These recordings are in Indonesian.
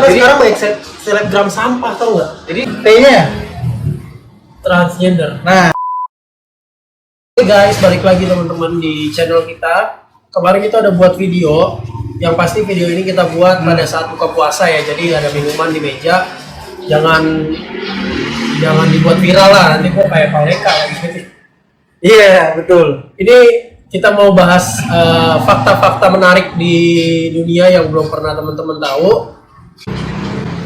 Jadi, sekarang banyak selebgram sampah, tau nggak? Jadi T-nya transgender. nah, Oke guys, balik lagi teman-teman di channel kita. Kemarin kita ada buat video, yang pasti video ini kita buat pada saat buka puasa ya. Jadi ada minuman di meja, jangan dibuat viral lah, nanti kok kayak paleka lagi. iya betul. Ini kita mau bahas fakta-fakta menarik di dunia yang belum pernah teman-teman tahu.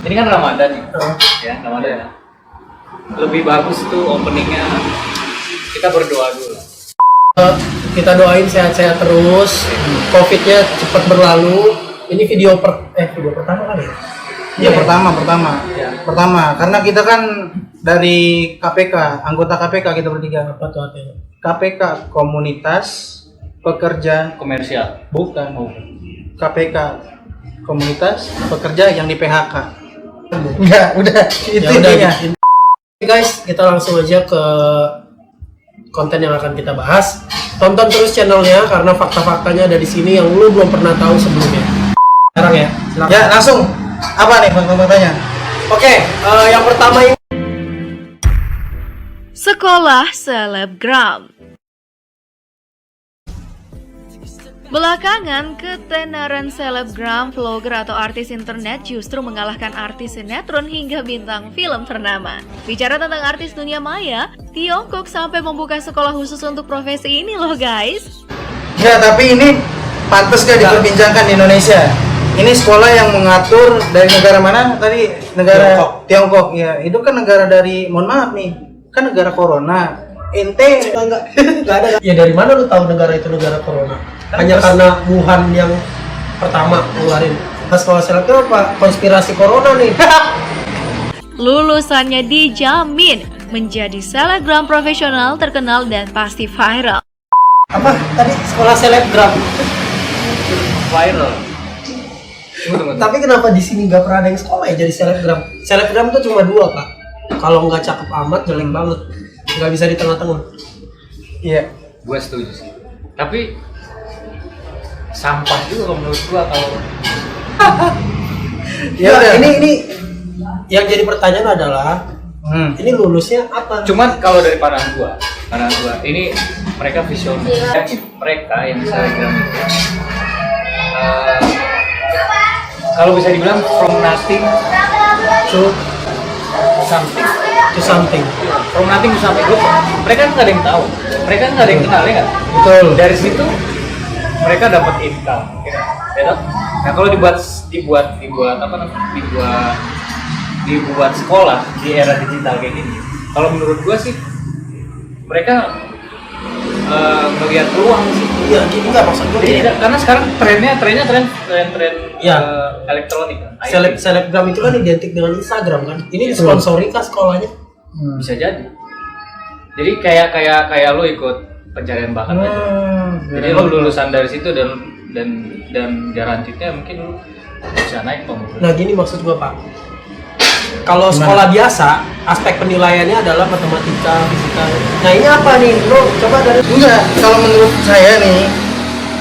Ini kan Ramadan nih, ya Ramadan ya. Lebih bagus tuh openingnya kita berdoa dulu. Kita doain sehat-sehat terus, COVID-nya cepat berlalu. Ini video pertama kali ya? Iya pertama. Ya. Pertama, karena kita kan dari KPK, anggota KPK kita bertiga. Apa tuh artinya? KPK Komunitas Pekerja Komersial. bukan. KPK Komunitas Pekerja yang di PHK. Udah itu Ya udah, intinya. Oke guys, kita langsung aja ke konten yang akan kita bahas. Tonton terus channelnya karena fakta-faktanya ada di sini yang lu belum pernah tahu sebelumnya. Sekarang ya, silakan. Ya langsung. Apa nih fakta-faktanya? Oke, yang pertama ini Sekolah Selebgram. Belakangan, ketenaran selebgram, vlogger atau artis internet justru mengalahkan artis sinetron hingga bintang film ternama. Bicara tentang artis dunia maya, Tiongkok sampai membuka sekolah khusus untuk profesi ini loh guys. Ya tapi ini pantas gak diperbincangkan di Indonesia? Ini sekolah yang mengatur dari negara mana tadi? Negara Tiongkok. Ya itu kan negara dari, mohon maaf nih, kan negara corona. Ente enggak ada. Ya dari mana lu tahu negara itu negara corona? Hanya karena Wuhan yang pertama ngeluarin. Pas sekolah selebgram apa? Konspirasi corona nih. Lulusannya dijamin menjadi selebgram profesional terkenal dan pasti viral. Apa tadi sekolah selebgram? Viral. Tunggu. Tapi kenapa di sini nggak pernah ada yang sekolah ya jadi selebgram? Selebgram tuh cuma dua Kak. Kalau nggak cakep amat jelek banget, nggak bisa di tengah-tengah. iya. Gue setuju sih. Tapi sampah juga kalau menurut gua kalau Ya, udah. ini yang jadi pertanyaan adalah ini lulusnya apa? cuman kalau dari pandangan gua ini mereka visioner. Mereka yang selebgram itu kalau bisa dibilang from nothing to something. something. From nothing to something. Mereka kan nggak ada yang tahu, mereka nggak ada yang kenal ya kan? Betul. Dari situ mereka dapat income, ya toh? Nah kalau dibuat apa namanya? Dibuat sekolah di era digital kayak gini, kalau menurut gua sih mereka melihat peluang sih. Iya, gini nggak maksud gue. Jadi karena sekarang tren Iya. elektronik kan. Selebgram itu kan identik dengan Instagram kan. Ini disponsori kah sekolahnya? Bisa jadi. Jadi kayak lo ikut pencarian bakat aja. Jadi lo lulusan dari situ dan garansinya mungkin lo bisa naik pemula. Nah gini maksud gua Pak. Kalau sekolah biasa, aspek penilaiannya adalah matematika, fisika. Nah ini apa nih? Lo coba dari Enggak, kalau menurut saya nih,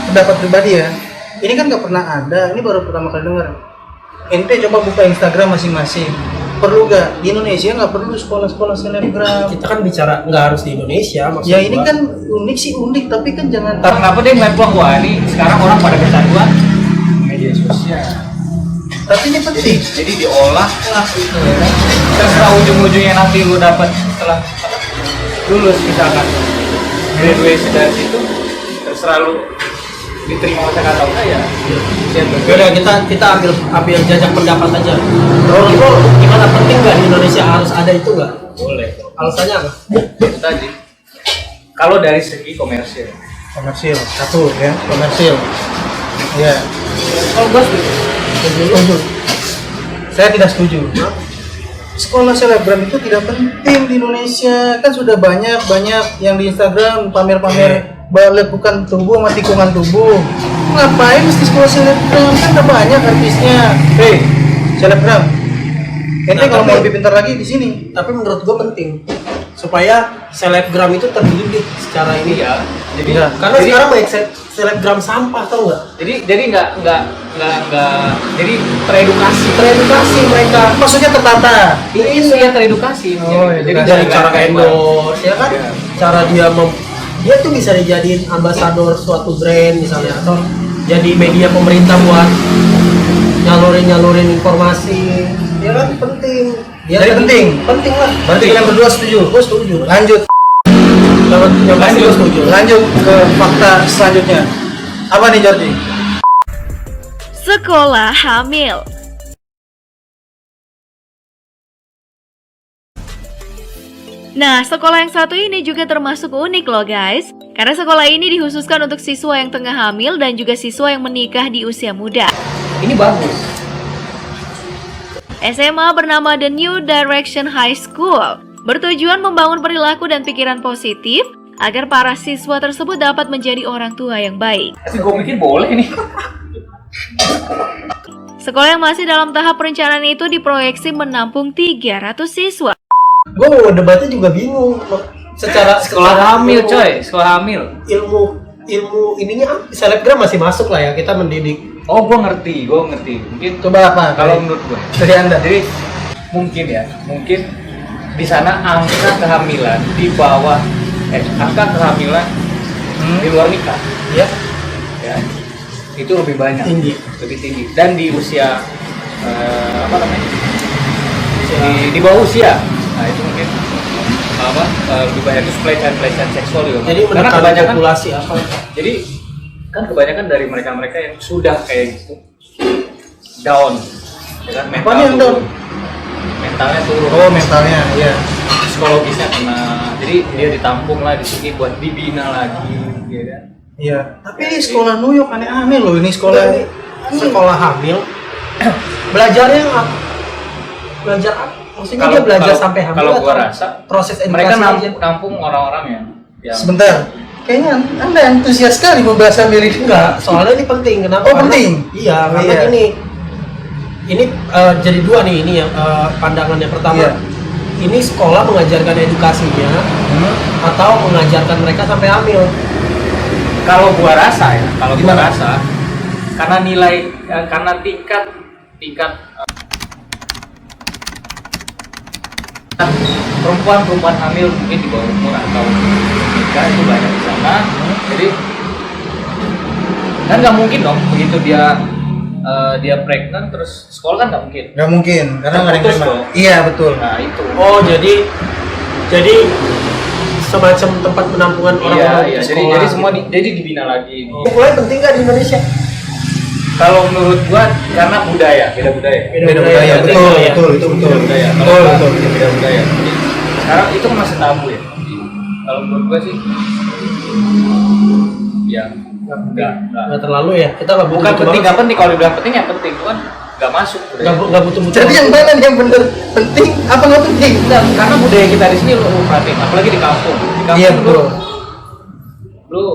pendapat pribadi ya, ini kan nggak pernah ada, ini baru pertama kali dengar. Ente coba buka Instagram masing-masing. Perlu nggak? Di Indonesia nggak perlu sekolah-sekolah selebgram. kita kan bicara nggak harus di Indonesia. Maksud Ya ini gua. kan unik sih unik, tapi kan jangan. Kenapa dia ngeliat wah ini sekarang orang pada kecanduan media sosial. Tapi ini penting. Jadi diolah lah gitu ya kan. Terserah ujung-ujungnya nanti lu dapat setelah lulus misalkan graduation dari situ, terserah lu diterima masyarakat atau enggak ya. Yaudah kita ambil jajak pendapat aja. Menurut lo gimana, penting nggak di Indonesia harus ada itu nggak? Boleh. Alasannya apa? Itu tadi. Kalau dari segi komersil. Komersil satu ya, komersil. Ya. Kalau gua setuju. Saya tidak setuju. Sekolah selebgram itu tidak penting di Indonesia. Kan sudah banyak yang di Instagram pamer-pamer balik bukan tubuh sama tikungan tubuh. Ngapain mesti sekolah selebgram? Kan udah banyak artisnya. Hei, selebgram. Ente kalau mau lebih pintar lagi di sini. Tapi menurut gue penting supaya selebgram itu terdidik secara ini ya. Jadi Karena sekarang banyak selebgram sampah, tau nggak? jadi nggak jadi teredukasi mereka. Maksudnya tertata. itu ya teredukasi. Oh, jadi edukasi. Dari nggak cara kayak endorse, ya kan? Iya. Cara dia tuh bisa dijadiin ambasador suatu brand misalnya, atau jadi media pemerintah buat nyalurin informasi, ya kan penting. Jadi penting lah. Berarti kalian berdua setuju? Gue setuju. Lanjut. Yang pasti gue setuju. Lanjut ke fakta selanjutnya. Apa nih Jordi? Sekolah hamil. Nah, sekolah yang satu ini juga termasuk unik loh guys. Karena sekolah ini dikhususkan untuk siswa yang tengah hamil dan juga siswa yang menikah di usia muda. ini bagus. SMA bernama The New Direction High School bertujuan membangun perilaku dan pikiran positif agar para siswa tersebut dapat menjadi orang tua yang baik. Tapi gue mikir boleh nih. Sekolah yang masih dalam tahap perencanaan itu diproyeksi menampung 300 siswa. Gue mau debatnya juga bingung. Sekolah hamil coy, sekolah hamil. Ilmu ininya selebgram masih masuk lah ya, kita mendidik. Oh, gue ngerti. Mungkin Coba apa? kalau menurut gue. Dari Anda. Jadi mungkin di sana angka kehamilan di bawah angka kehamilan di luar nikah Ya, ya itu lebih banyak, lebih tinggi, dan di usia di bawah usia, nah itu mungkin lebih banyak itu pelecehan seksual juga. jadi Karena menekan kebanyakan populasi apa? jadi kan kebanyakan dari mereka yang sudah kayak gitu down, ya kan, Apa nih yang down? mentalnya turun. Oh, mentalnya, iya. Psikologisnya kena, jadi dia ditampung lah di sini buat dibina lagi, gitu kan. Iya. Tapi sekolah New York aneh-aneh loh ini sekolah. Sekolah hamil belajarnya apa? Belajar apa? Maksudnya dia belajar sampai hamil kalau gua atau rasa proses edukasi mereka aja? nampung orang-orang yang Sebentar. Kayaknya Anda antusias sekali membahas hamil ini. Enggak, soalnya ini penting. Kenapa? Oh, Karena- penting? Iya, karena Iya. ini jadi dua nih, ini yang pandangannya. Pertama, Iya. ini sekolah mengajarkan edukasinya atau mengajarkan mereka sampai hamil. kalau gua rasa Gimana? karena nilai karena tingkat perempuan hamil mungkin di bawah umur atau nikah itu banyak di sana. Jadi kan nggak mungkin dong begitu dia pregnant terus sekolah, kan nggak mungkin. Nggak mungkin, karena nggak ada yang Terputus terima. dong. Iya, betul. Nah itu. Oh, jadi semacam tempat penampungan orang-orang Iya, di sekolah. jadi semua jadi dibina lagi. Sekolah penting nggak di Indonesia? Kalau menurut gua karena beda budaya. Beda budaya, berarti betul, ya. betul, itu betul. Beda budaya. Betul, Kalau betul. gua, beda budaya. Jadi, sekarang itu kan masih tabu ya. Jadi, kalau menurut gua sih, ya enggak. Nggak terlalu ya. Kita nggak butuh Bukan penting, banget. nggak penting. Kalau dibilang penting ya penting, cuman nggak masuk. Nggak butuh. Jadi yang mana nih yang bener penting apa nggak penting? Enggak, karena budaya kita di sini lu perhatiin, apalagi di kampung. Di kampung Iya, betul. Lu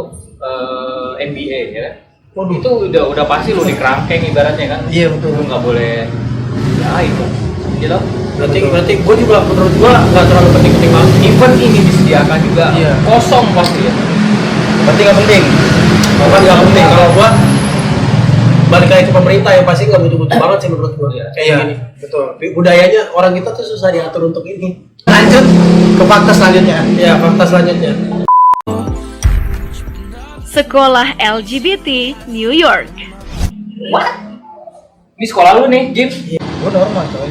NBA ya kan? Waduh. Itu udah pasti lu di kerangkeng ibaratnya kan. Iya, betul. Lu nggak boleh ya itu gitu. Berarti gue juga menurut gue nggak terlalu penting-penting banget. Event ini disediakan juga Iya. kosong pasti ya. Berarti nggak penting. Bukan nggak penting, kalau gue balik lagi ke pemerintah yang pasti nggak butuh-butuh banget sih menurut gue. Iya. Kayak Iya, gini. betul. Tapi budayanya orang kita tuh susah diatur untuk ini. Lanjut ke fakta selanjutnya. Ya, fakta selanjutnya. Sekolah LGBT New York. What? Ini sekolah lu nih, Jim. Gue normal coy.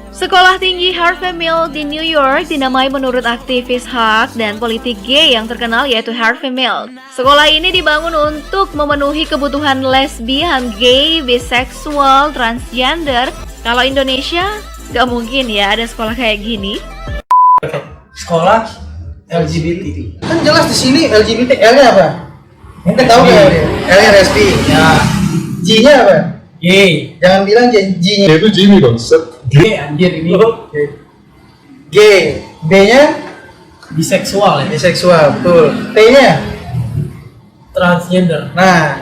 Sekolah tinggi Harvey Milk di New York dinamai menurut aktivis hak dan politik gay yang terkenal yaitu Harvey Milk. Sekolah ini dibangun untuk memenuhi kebutuhan lesbian, gay, biseksual, transgender. Kalau Indonesia, gak mungkin ya ada sekolah kayak gini. Sekolah LGBT. Kan jelas di sini LGBT L-nya apa? Ente tahu nggak? L-nya lesbi. Ya, G-nya apa? gay. Jangan bilang G-nya. Itu Jimmy bangsat. Gay anjir ini. G. B-nya Biseksual ya. biseksual, betul. T-nya. Transgender. Nah,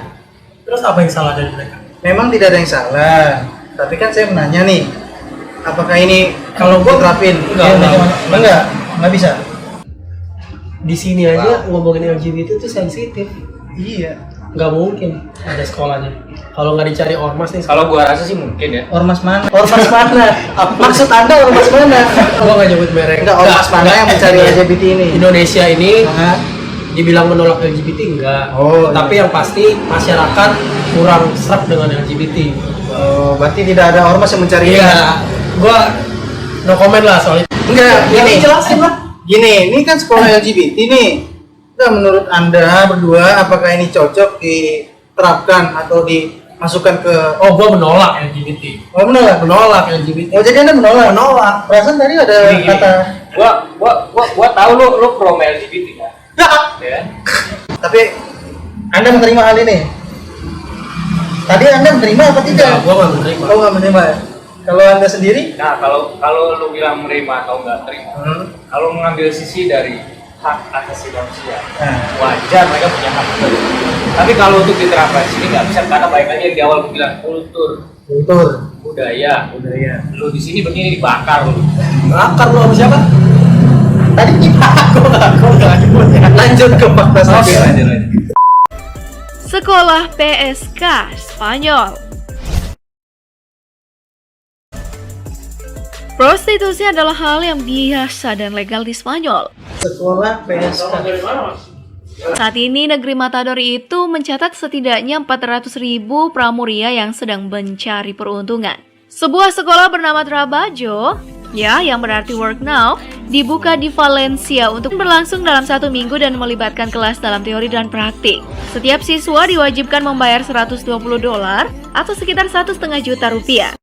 Terus apa yang salah dari mereka? memang tidak ada yang salah. Tapi kan saya menanya nih, apakah ini Kalau gua diterapin? enggak nggak bisa. Di sini aja ngomongin LGBT itu sensitif. Iya. Nggak mungkin ada sekolahnya. Kalau nggak dicari ormas nih. Kalau gua rasa sih mungkin ya. Ormas mana? Ormas mana? Maksud Anda ormas mana? Gua nggak nyebut merek. Enggak, ormas mana yang mencari LGBT ini? Indonesia ini Hah? dibilang menolak LGBT enggak. Oh, Tapi yang pasti masyarakat kurang serap dengan LGBT. Oh, berarti tidak ada ormas yang mencari ini. Iya, gua no comment lah soal itu. Enggak, Ya, gini. jelasin lah. Gini, ini kan sekolah LGBT nih. Nah, menurut Anda berdua apakah ini cocok diterapkan atau dimasukkan ke Oh, gua menolak LGBT. Oh, menolak? Menolak LGBT. Oh, jadi Anda menolak? Menolak. Perasaan tadi ada Gini, gini. kata Gua tahu lu pro LGBT kan. Ya. tapi Anda menerima hal ini? Tadi Anda menerima apa tidak? Enggak, gua nggak menerima. Oh, nggak menerima ya? Kalau Anda sendiri? Nah, kalau lu bilang menerima atau enggak terima. Kalau mengambil sisi dari hak asasi manusia, Nah. wajar mereka punya hak. Tapi kalau untuk diterapkan di sini nggak bisa, karena baik lagi yang di awal gue bilang kultur, budaya. Lu di sini begini dibakar lu. Bakar lu sama siapa? Tadi kita Gua nggak nyebut ya. lanjut ke fakta Oke, saja. lanjut. Sekolah PSK Spanyol. Prostitusi adalah hal yang biasa dan legal di Spanyol. Sekolah PSK. Saat ini negeri Matador itu mencatat setidaknya 400.000 pramuria yang sedang mencari peruntungan. Sebuah sekolah bernama Trabajo, ya yang berarti work now, dibuka di Valencia untuk berlangsung dalam 1 minggu dan melibatkan kelas dalam teori dan praktik. Setiap siswa diwajibkan membayar $120 atau sekitar 1,5 juta rupiah.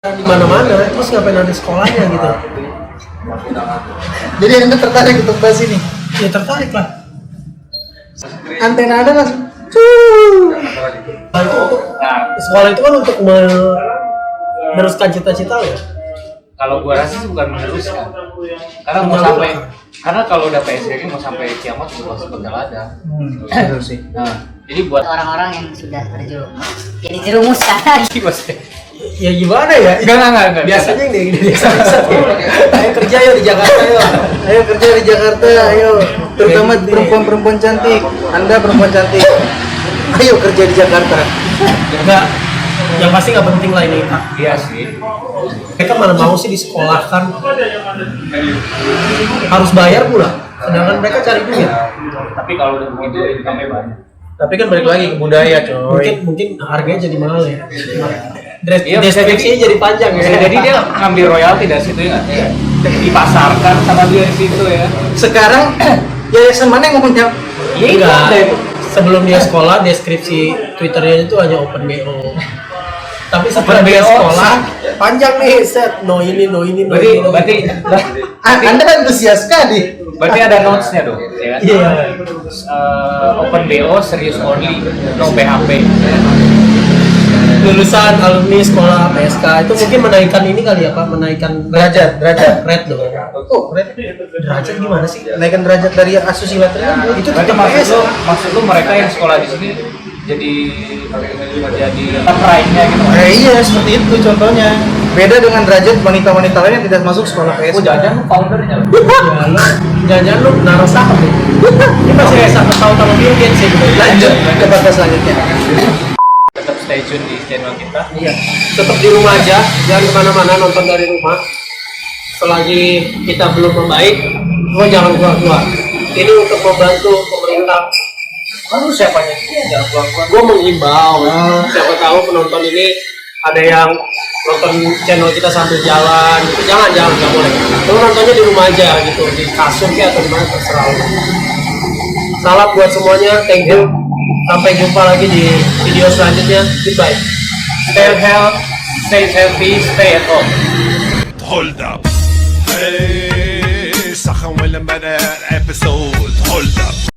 Di mana-mana, terus ngapain ada sekolahnya gitu? Jadi Anda tertarik untuk bahas ini? Ya tertarik lah. Antena Anda langsung. Nah, itu untuk Nah, sekolah itu kan untuk meneruskan cita-cita lo. kalau gua rasa sih bukan meneruskan. Karena mau Menyalurkan. sampai, karena kalau udah PSBB mau sampai kiamat juga masih bakal ada. Betul sih. Nah, jadi buat orang-orang yang sudah terjerumus jadi jerumuskan. maksudnya Ya gimana ya? enggak. Biasanya yang biasa-biasa. Ayo kerja yuk di Jakarta yuk. Ayo kerja di Jakarta, ayo. Terutama perempuan-perempuan cantik. Anda perempuan cantik. Ayo kerja di Jakarta. Enggak. Yang pasti nggak penting lah ini. Iya sih. Mereka mana mau sih disekolahkan? Harus bayar pula. Sedangkan mereka cari duit. Tapi kalau udah begitu income-nya banyak. Tapi kan balik lagi ke budaya, coy. Mungkin harganya jadi mahal ya. Iya, bisa Deskripsinya jadi panjang ya. Jadi dia ngambil royalti dari situ ya, dipasarkan sama dia di situ ya. Sekarang yayasan mana yang ngomongnya? Enggak. Sebelum dia sekolah, deskripsi Twitternya itu hanya open BO. Tapi setelah dia BO, sekolah, panjang nih set. No ini. Berarti Anda antusias sekali. berarti ada notes-nya dong, ya kan? Iya. Open BO serius only, no PHP. Lulusan alumni sekolah PSK itu mungkin menaikkan ini kali ya Pak, menaikkan Derajat. red dong. Oh, keren. Derajat gimana sih? Naikkan derajat dari asusila tersebut. Itu Berarti tetap maksud lu mereka yang sekolah di sini jadi pride-nya gitu. Iya, seperti itu contohnya. Beda dengan derajat wanita-wanita lain yang tidak masuk sekolah PSK. Oh, jangan lu foundernya. Jangan lu naruh saham ya. Ini masih bisa ketahui kalau Bill Gates sih. Lanjut ke fakta selanjutnya. Tetap stay tune di channel kita. Iya. Tetap di rumah aja, jangan kemana-mana, nonton dari rumah. Selagi kita belum membaik, gua jangan keluar-keluar. Ini untuk membantu pemerintah. Lalu siapanya? Jangan keluar-keluar. Gue mengimbau, siapa tahu penonton ini ada yang nonton channel kita sambil jalan, gitu. Jangan nggak boleh. Lu nontonnya di rumah aja gitu, di kasur kayak atau di mana terserah lu. Salam buat semuanya, thank you. Sampai jumpa lagi di video selanjutnya. Goodbye. Stay healthy, stay healthy, stay at home. Hold up. Hey, صخم ولا بدأ episode. Hold up.